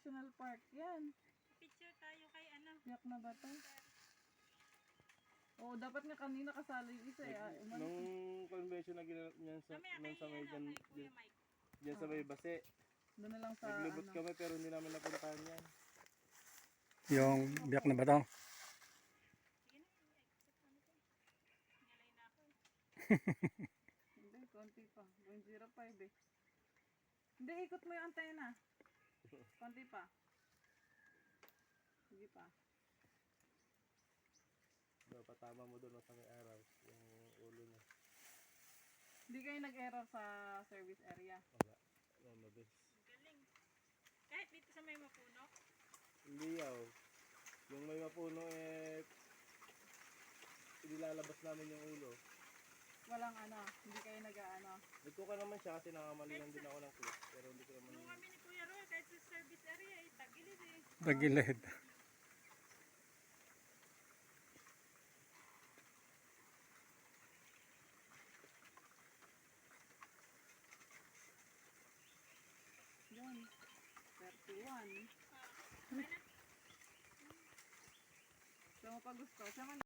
National Park yan. Picture tayo kay ano. Yak na ba to? Oo, dapat nga kanina kasali yung isa eh. Nung convention na ginanap niyan sa, Mamaya nung sa may kay, ano, kay Kuya Mike. dyan sa may base. Doon na lang sa Naglibot ano. kami pero hindi namin napuntahan yan. Yung biyak na ba to? Sige na, i-accept ano to. Ngalay na ako. Hindi, konti pa. 0.05 eh. Hindi, ikot mo yung antena. Konti pa. Sige pa. Patama mo doon sa may araw, yung ulo niya. Hindi kayo nag-error sa service area. Wala. Mabilis. Galing. Kahit dito sa may mapuno. Hindi yaw. Yung may mapuno inilalabas namin yung ulo. Walang ano, hindi kayo nag-ano. Nagkuka naman siya kasi nakamali lang din ako ng clip. Pero hindi ko naman... Nung kami ni Kuya Roy, kahit sa service area, tagilid eh. Tagilid. Yan. 31. So, pag gusto, siya man